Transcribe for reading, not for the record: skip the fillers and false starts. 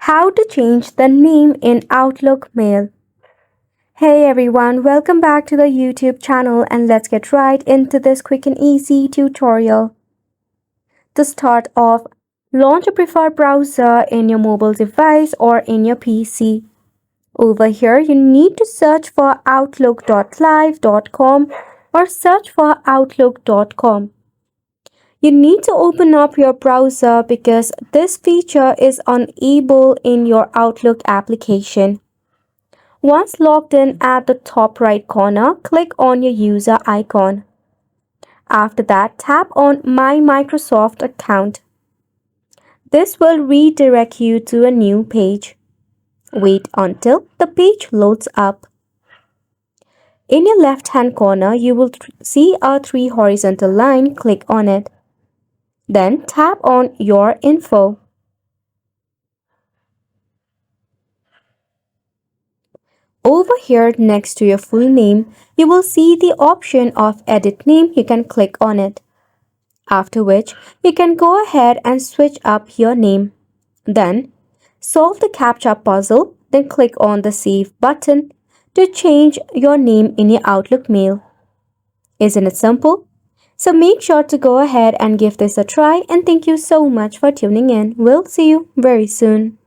How to change the name in Outlook Mail. Hey everyone, welcome back to the YouTube channel and let's get right into this quick and easy tutorial. To start off, launch a preferred browser in your mobile device or in your PC. Over here, you need to search for outlook.live.com or search for outlook.com. You need to open up your browser because this feature is unable in your Outlook application. Once logged in, at the top right corner, click on your user icon. After that, tap on My Microsoft account. This will redirect you to a new page. Wait until the page loads up. In your left-hand corner, you will see a 3 horizontal line. Click on it. Then tap on Your Info. Over here next to your full name, you will see the option of Edit Name. You can click on it. After which, you can go ahead and switch up your name. Then, solve the CAPTCHA puzzle. Then click on the Save button to change your name in your Outlook mail. Isn't it simple? So make sure to go ahead and give this a try, and thank you so much for tuning in. We'll see you very soon.